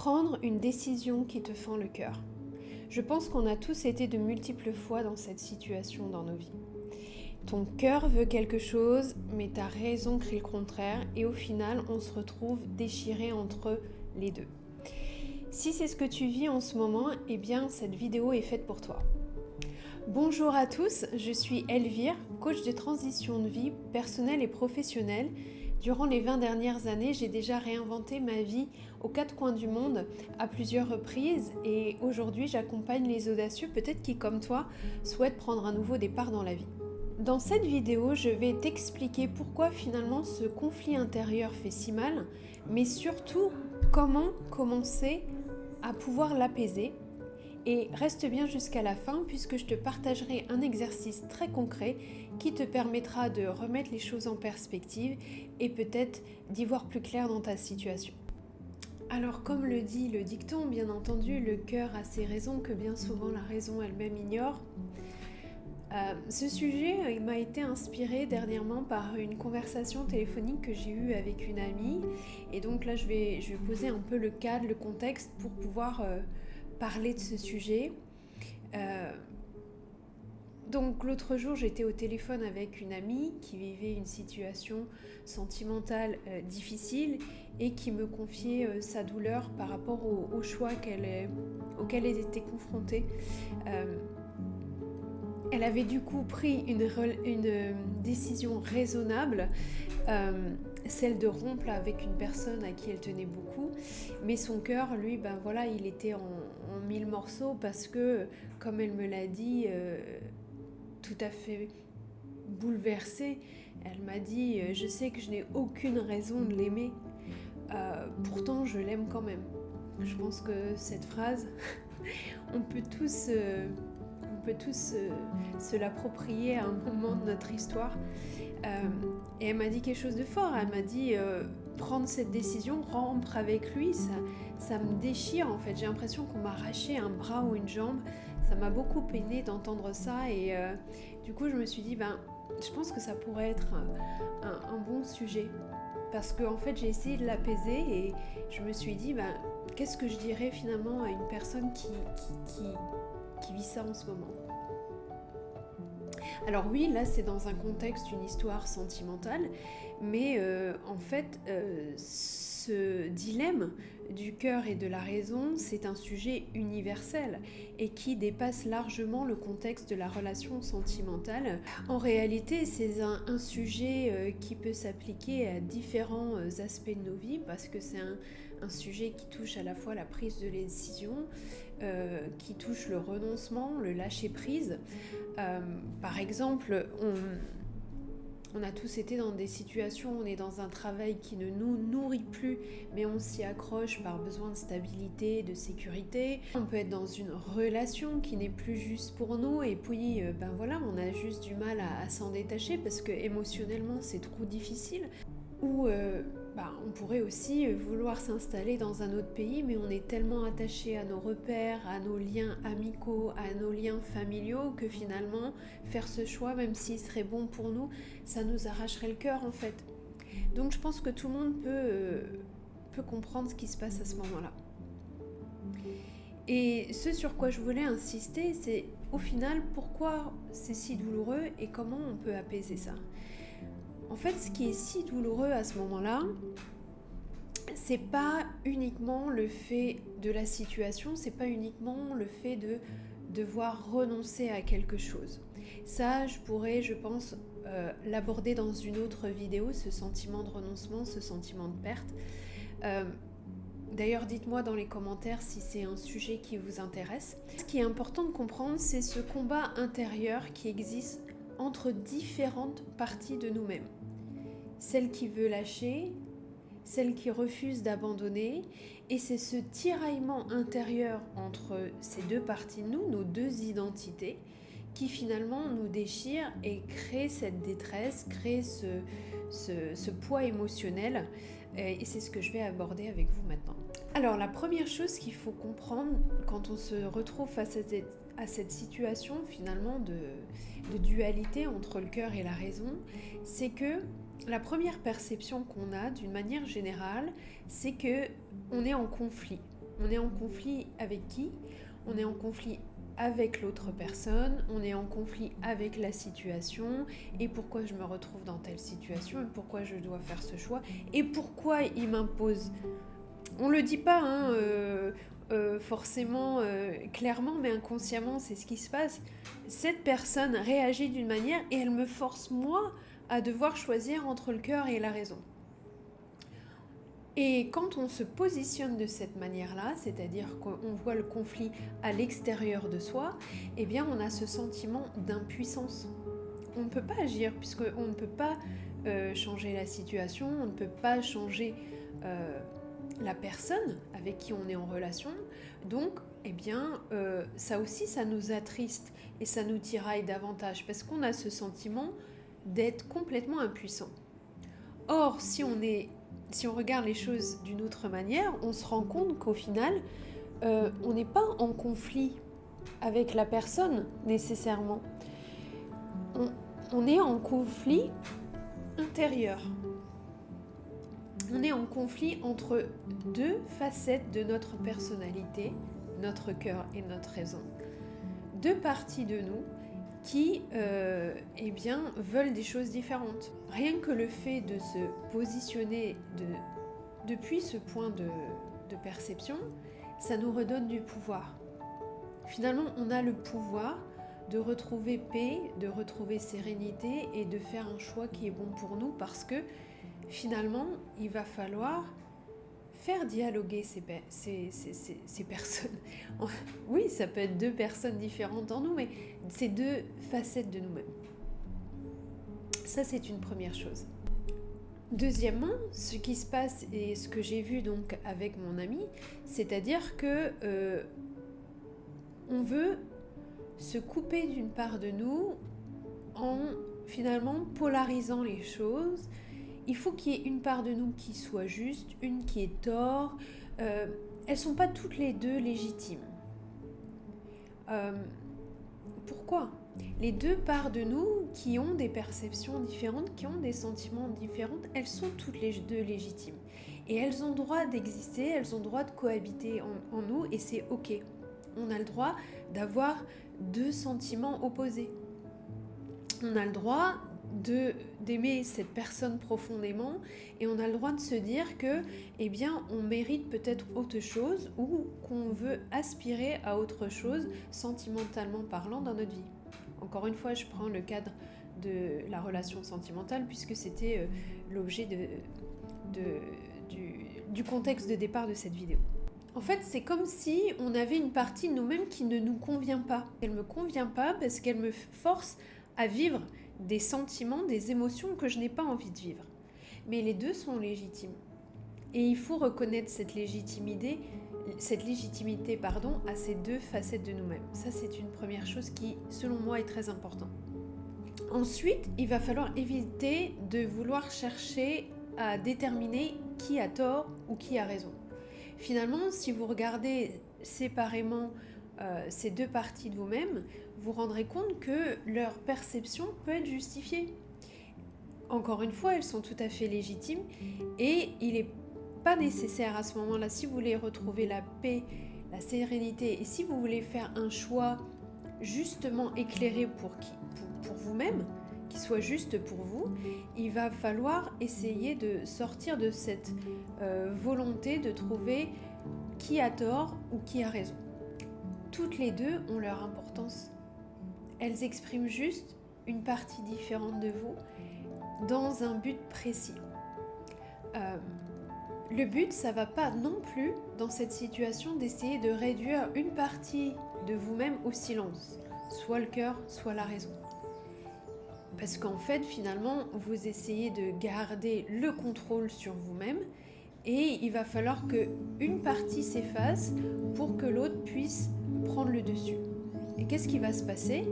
Prendre une décision qui te fend le cœur. Je pense qu'on a tous été de multiples fois dans cette situation dans nos vies. Ton cœur veut quelque chose, mais ta raison crie le contraire et au final, on se retrouve déchiré entre les deux. Si c'est ce que tu vis en ce moment, eh bien cette vidéo est faite pour toi. Bonjour à tous, je suis Elvire, coach de transition de vie personnelle et professionnelle. Durant les 20 dernières années, j'ai déjà réinventé ma vie aux quatre coins du monde à plusieurs reprises et aujourd'hui j'accompagne les audacieux, peut-être qui comme toi souhaitent prendre un nouveau départ dans la vie. Dans cette vidéo, je vais t'expliquer pourquoi finalement ce conflit intérieur fait si mal, mais surtout comment commencer à pouvoir l'apaiser. Et reste bien jusqu'à la fin puisque je te partagerai un exercice très concret qui te permettra de remettre les choses en perspective et peut-être d'y voir plus clair dans ta situation. Alors comme le dit le dicton, bien entendu, le cœur a ses raisons que bien souvent la raison elle-même ignore. Ce sujet m'a été inspiré dernièrement par une conversation téléphonique que j'ai eue avec une amie. Et donc là, je vais poser un peu le cadre, le contexte pour pouvoir parler de ce sujet. Donc l'autre jour, j'étais au téléphone avec une amie qui vivait une situation sentimentale difficile et qui me confiait sa douleur par rapport au choix auquel elle était confrontée. Elle avait du coup pris une décision raisonnable, celle de rompre avec une personne à qui elle tenait beaucoup, mais son cœur, lui, il était en mille morceaux parce que, comme elle me l'a dit, tout à fait bouleversée, elle m'a dit « Je sais que je n'ai aucune raison de l'aimer, pourtant je l'aime quand même ». Je pense que cette phrase, on peut tous se l'approprier à un moment de notre histoire. Et elle m'a dit quelque chose de fort. Elle m'a dit prendre cette décision, rompre avec lui, ça me déchire en fait. J'ai l'impression qu'on m'a arraché un bras ou une jambe. Ça m'a beaucoup peiné d'entendre ça et du coup je me suis dit je pense que ça pourrait être un bon sujet. Parce qu'en fait j'ai essayé de l'apaiser et je me suis dit qu'est-ce que je dirais finalement à une personne qui vit ça en ce moment. Alors oui, là c'est dans un contexte d'une histoire sentimentale, mais en fait ce dilemme du cœur et de la raison, c'est un sujet universel et qui dépasse largement le contexte de la relation sentimentale. En réalité, c'est un sujet qui peut s'appliquer à différents aspects de nos vies parce que c'est un sujet qui touche à la fois la prise de décision, qui touche le renoncement, le lâcher-prise. Par exemple, on a tous été dans des situations où on est dans un travail qui ne nous nourrit plus, mais on s'y accroche par besoin de stabilité, de sécurité. On peut être dans une relation qui n'est plus juste pour nous et puis on a juste du mal à s'en détacher parce que émotionnellement c'est trop difficile. Ou on pourrait aussi vouloir s'installer dans un autre pays, mais on est tellement attaché à nos repères, à nos liens amicaux, à nos liens familiaux, que finalement, faire ce choix, même s'il serait bon pour nous, ça nous arracherait le cœur en fait. Donc je pense que tout le monde peut comprendre ce qui se passe à ce moment-là. Et ce sur quoi je voulais insister, c'est au final pourquoi c'est si douloureux et comment on peut apaiser ça. En fait, ce qui est si douloureux à ce moment-là, c'est pas uniquement le fait de la situation, c'est pas uniquement le fait de devoir renoncer à quelque chose. Ça, je pourrais, je pense, l'aborder dans une autre vidéo, ce sentiment de renoncement, ce sentiment de perte. D'ailleurs, dites-moi dans les commentaires si c'est un sujet qui vous intéresse. Ce qui est important de comprendre, c'est ce combat intérieur qui existe entre différentes parties de nous-mêmes. Celle qui veut lâcher, celle qui refuse d'abandonner, et c'est ce tiraillement intérieur entre ces deux parties de nous, nos deux identités, qui finalement nous déchire et crée cette détresse, crée ce poids émotionnel, et c'est ce que je vais aborder avec vous maintenant. Alors la première chose qu'il faut comprendre quand on se retrouve face à cette situation finalement de dualité entre le cœur et la raison, c'est que la première perception qu'on a d'une manière générale, c'est que on est en conflit. On est en conflit avec qui ? On est en conflit avec l'autre personne, on est en conflit avec la situation, et pourquoi je me retrouve dans telle situation, et pourquoi je dois faire ce choix, et pourquoi il m'impose. On le dit pas forcément clairement, mais inconsciemment c'est ce qui se passe. Cette personne réagit d'une manière et elle me force moi à devoir choisir entre le cœur et la raison. Et quand on se positionne de cette manière-là, c'est-à-dire qu'on voit le conflit à l'extérieur de soi, eh bien on a ce sentiment d'impuissance. On ne peut pas agir puisqu'on ne peut pas changer la situation, on ne peut pas changer la personne avec qui on est en relation. Donc, eh bien, ça aussi, ça nous attriste et ça nous tiraille davantage parce qu'on a ce sentiment d'être complètement impuissant. Or, si on regarde les choses d'une autre manière, on se rend compte qu'au final, on n'est pas en conflit avec la personne nécessairement. On est en conflit intérieur. On est en conflit entre deux facettes de notre personnalité, notre cœur et notre raison. Deux parties de nous qui veulent des choses différentes. Rien que le fait de se positionner depuis ce point de perception, ça nous redonne du pouvoir. Finalement, on a le pouvoir de retrouver paix, de retrouver sérénité et de faire un choix qui est bon pour nous parce que finalement, il va falloir faire dialoguer ces personnes. Oui, ça peut être deux personnes différentes en nous, mais c'est deux facettes de nous-mêmes. Ça, c'est une première chose. Deuxièmement, ce qui se passe et ce que j'ai vu donc avec mon ami, c'est-à-dire que on veut se couper d'une part de nous en finalement polarisant les choses. Il faut qu'il y ait une part de nous qui soit juste, une qui est tort. Elles ne sont pas toutes les deux légitimes. Pourquoi ? Les deux parts de nous qui ont des perceptions différentes, qui ont des sentiments différents, elles sont toutes les deux légitimes. Et elles ont le droit d'exister, elles ont le droit de cohabiter en nous et c'est ok. On a le droit d'avoir deux sentiments opposés. On a le droit d'aimer cette personne profondément et on a le droit de se dire que eh bien on mérite peut-être autre chose ou qu'on veut aspirer à autre chose sentimentalement parlant dans notre vie. Encore une fois, je prends le cadre de la relation sentimentale puisque c'était l'objet du contexte de départ de cette vidéo. En fait, c'est comme si on avait une partie de nous-mêmes qui ne nous convient pas. Elle ne me convient pas parce qu'elle me force à vivre des sentiments, des émotions que je n'ai pas envie de vivre. Mais les deux sont légitimes. Et il faut reconnaître cette légitimité à ces deux facettes de nous-mêmes. Ça, c'est une première chose qui, selon moi, est très importante. Ensuite, il va falloir éviter de vouloir chercher à déterminer qui a tort ou qui a raison. Finalement, si vous regardez séparément ces deux parties de vous-même, vous rendrez compte que leur perception peut être justifiée. Encore une fois, elles sont tout à fait légitimes et il n'est pas nécessaire à ce moment-là, si vous voulez retrouver la paix, la sérénité et si vous voulez faire un choix justement éclairé pour vous-même, qui soit juste pour vous, il va falloir essayer de sortir de cette volonté de trouver qui a tort ou qui a raison. Toutes les deux ont leur importance. Elles expriment juste une partie différente de vous dans un but précis. Le but, ça va pas non plus dans cette situation d'essayer de réduire une partie de vous-même au silence, soit le cœur, soit la raison. Parce qu'en fait, finalement, vous essayez de garder le contrôle sur vous-même et il va falloir qu'une partie s'efface pour que l'autre puisse prendre le dessus. Et qu'est-ce qui va se passer ?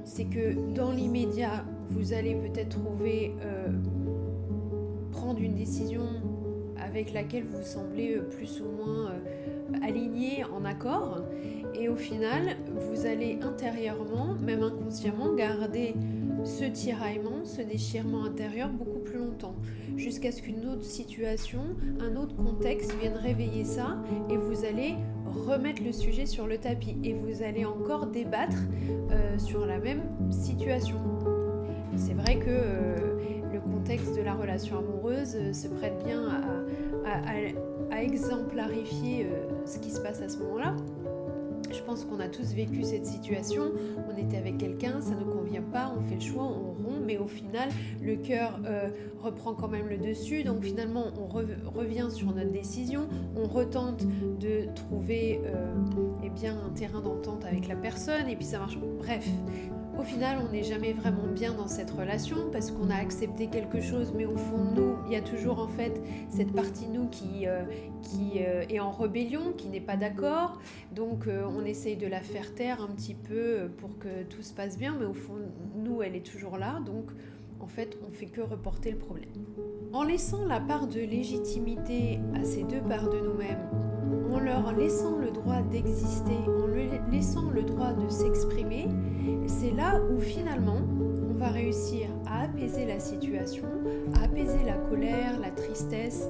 C'est que dans l'immédiat, vous allez peut-être prendre une décision avec laquelle vous semblez plus ou moins aligné, en accord. Et au final, vous allez intérieurement, même inconsciemment, garder ce tiraillement, ce déchirement intérieur beaucoup plus longtemps, jusqu'à ce qu'une autre situation, un autre contexte vienne réveiller ça et vous allez remettre le sujet sur le tapis et vous allez encore débattre sur la même situation. C'est vrai que le contexte de la relation amoureuse se prête bien à exemplarifier ce qui se passe à ce moment-là. Je pense qu'on a tous vécu cette situation, on était avec quelqu'un, ça ne convient pas, on fait le choix, on rompt, mais au final, le cœur reprend quand même le dessus, donc finalement, on revient sur notre décision, on retente de trouver un terrain d'entente avec la personne, et puis ça marche. Bref, au final, on n'est jamais vraiment bien dans cette relation parce qu'on a accepté quelque chose, mais au fond de nous, il y a toujours en fait cette partie de nous qui est en rébellion, qui n'est pas d'accord. Donc on essaye de la faire taire un petit peu pour que tout se passe bien, mais au fond de nous, elle est toujours là. Donc en fait, on fait que reporter le problème. En laissant la part de légitimité à ces deux parts de nous-mêmes, en leur laissant le droit d'exister, en leur laissant le droit de s'exprimer, c'est là où finalement on va réussir à apaiser la situation, à apaiser la colère, la tristesse,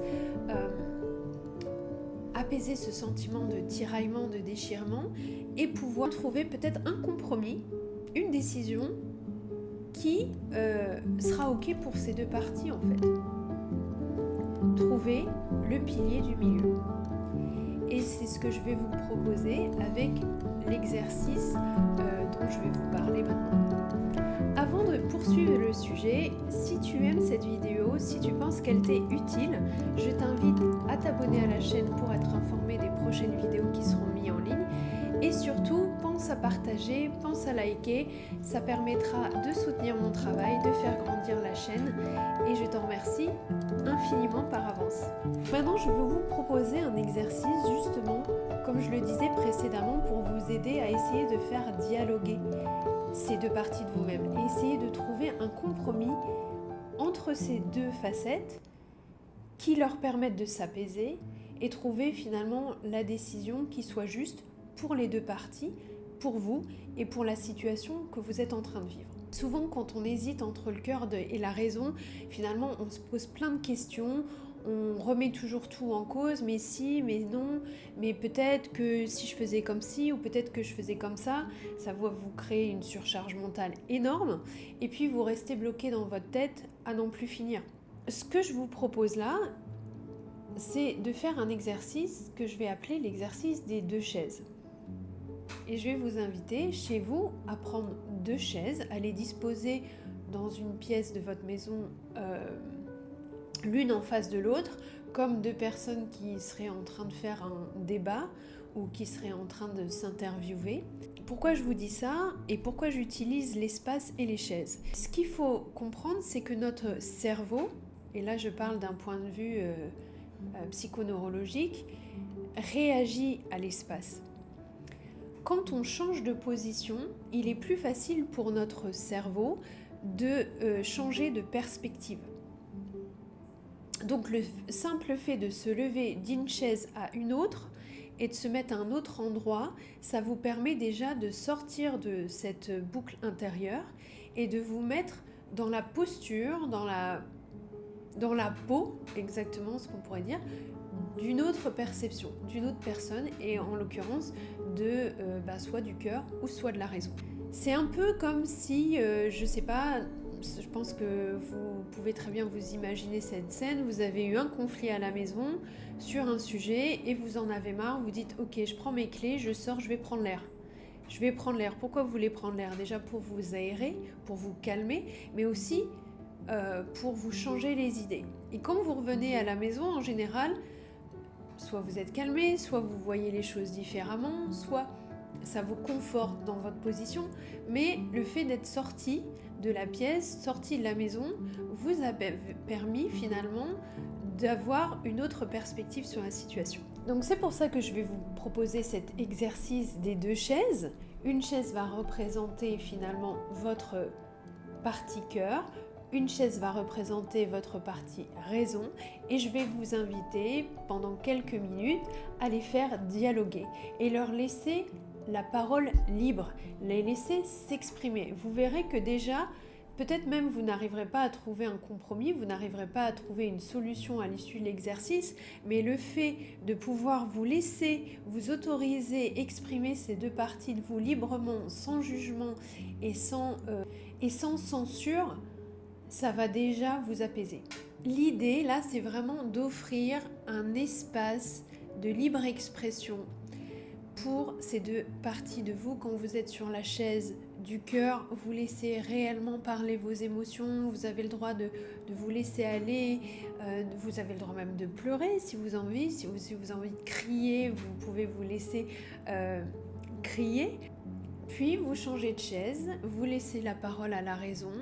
apaiser ce sentiment de tiraillement, de déchirement et pouvoir trouver peut-être un compromis, une décision qui sera ok pour ces deux parties en fait. Trouver le pilier du milieu. Et c'est ce que je vais vous proposer avec l'exercice dont je vais vous parler maintenant. Avant de poursuivre le sujet, si tu aimes cette vidéo, si tu penses qu'elle t'est utile, je t'invite à t'abonner à la chaîne pour être informé des prochaines vidéos qui seront mises en ligne. Et surtout, pense à partager, pense à liker, ça permettra de soutenir mon travail, de faire grandir la chaîne et je t'en remercie infiniment par avance. Maintenant, je veux vous proposer un exercice justement, comme je le disais précédemment, pour vous aider à essayer de faire dialoguer ces deux parties de vous-même et essayer de trouver un compromis entre ces deux facettes qui leur permettent de s'apaiser et trouver finalement la décision qui soit juste pour les deux parties, pour vous et pour la situation que vous êtes en train de vivre. Souvent, quand on hésite entre le cœur et la raison, finalement, on se pose plein de questions, on remet toujours tout en cause, mais si, mais non, mais peut-être que si je faisais comme ci ou peut-être que je faisais comme ça va vous créer une surcharge mentale énorme et puis vous restez bloqué dans votre tête à n'en plus finir. Ce que je vous propose là, c'est de faire un exercice que je vais appeler l'exercice des deux chaises. Et je vais vous inviter chez vous à prendre deux chaises, à les disposer dans une pièce de votre maison, l'une en face de l'autre, comme deux personnes qui seraient en train de faire un débat ou qui seraient en train de s'interviewer. Pourquoi je vous dis ça et pourquoi j'utilise l'espace et les chaises ? Ce qu'il faut comprendre, c'est que notre cerveau, et là je parle d'un point de vue psychoneurologique, réagit à l'espace. Quand on change de position, il est plus facile pour notre cerveau de changer de perspective. Donc le simple fait de se lever d'une chaise à une autre et de se mettre à un autre endroit, ça vous permet déjà de sortir de cette boucle intérieure et de vous mettre dans la posture, dans la peau, exactement ce qu'on pourrait dire, d'une autre perception, d'une autre personne et en l'occurrence de soit du cœur ou soit de la raison. C'est un peu comme si, je sais pas, je pense que vous pouvez très bien vous imaginer cette scène, vous avez eu un conflit à la maison sur un sujet et vous en avez marre, vous dites ok, je prends mes clés, je sors, je vais prendre l'air. Je vais prendre l'air. Pourquoi vous voulez prendre l'air ? Déjà pour vous aérer, pour vous calmer, mais aussi pour vous changer les idées. Et quand vous revenez à la maison, en général, soit vous êtes calmé, soit vous voyez les choses différemment, soit ça vous conforte dans votre position, mais le fait d'être sorti de la pièce, sorti de la maison, vous a permis finalement d'avoir une autre perspective sur la situation. Donc c'est pour ça que je vais vous proposer cet exercice des deux chaises. Une chaise va représenter finalement votre partie cœur, une chaise va représenter votre partie raison et je vais vous inviter pendant quelques minutes à les faire dialoguer et leur laisser la parole libre, les laisser s'exprimer. Vous verrez que déjà, Peut-être même vous n'arriverez pas à trouver un compromis, vous n'arriverez pas à trouver une solution à l'issue de l'exercice, mais le fait de pouvoir vous laisser, vous autoriser, exprimer ces deux parties de vous librement, sans jugement et sans censure, ça va déjà vous apaiser. L'idée là, c'est vraiment d'offrir un espace de libre expression pour ces deux parties de vous. Quand vous êtes sur la chaise du cœur, vous laissez réellement parler vos émotions, vous avez le droit de vous laisser aller, vous avez le droit même de pleurer si vous avez envie, si vous avez envie de crier, vous pouvez vous laisser crier. Puis vous changez de chaise, vous laissez la parole à la raison,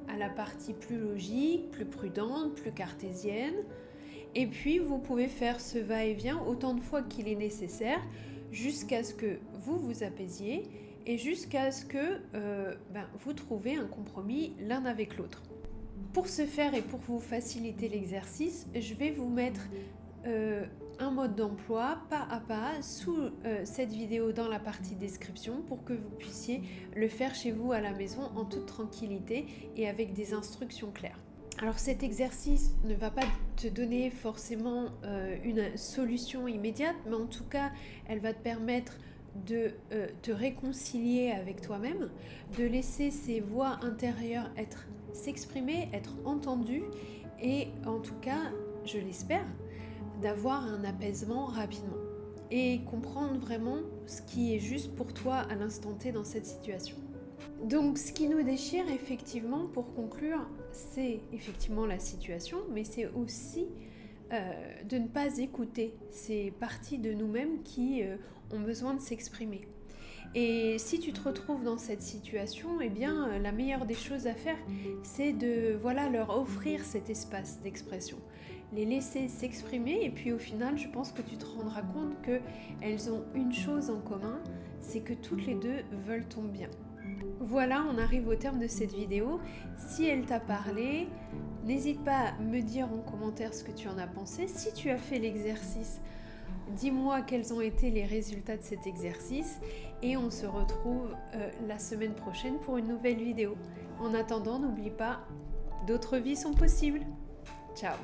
à la partie plus logique, plus prudente, plus cartésienne. Et puis vous pouvez faire ce va-et-vient autant de fois qu'il est nécessaire jusqu'à ce que vous vous apaisiez et jusqu'à ce que vous trouviez un compromis l'un avec l'autre. Pour ce faire et pour vous faciliter l'exercice, je vais vous mettre un mode d'emploi pas à pas sous cette vidéo dans la partie description pour que vous puissiez le faire chez vous à la maison en toute tranquillité et avec des instructions claires. Alors cet exercice ne va pas te donner forcément une solution immédiate, mais en tout cas, elle va te permettre de te réconcilier avec toi-même, de laisser ces voix intérieures s'exprimer, être entendues et en tout cas, je l'espère, d'avoir un apaisement rapidement et comprendre vraiment ce qui est juste pour toi à l'instant T dans cette situation. Donc ce qui nous déchire effectivement, pour conclure, c'est effectivement la situation, mais c'est aussi de ne pas écouter ces parties de nous-mêmes qui ont besoin de s'exprimer. Et si tu te retrouves dans cette situation, eh bien la meilleure des choses à faire, c'est de leur offrir cet espace d'expression, les laisser s'exprimer, et puis au final, je pense que tu te rendras compte qu'elles ont une chose en commun, c'est que toutes les deux veulent ton bien. Voilà, on arrive au terme de cette vidéo. Si elle t'a parlé, n'hésite pas à me dire en commentaire ce que tu en as pensé. Si tu as fait l'exercice, dis-moi quels ont été les résultats de cet exercice et on se retrouve la semaine prochaine pour une nouvelle vidéo. En attendant, n'oublie pas, d'autres vies sont possibles. Ciao!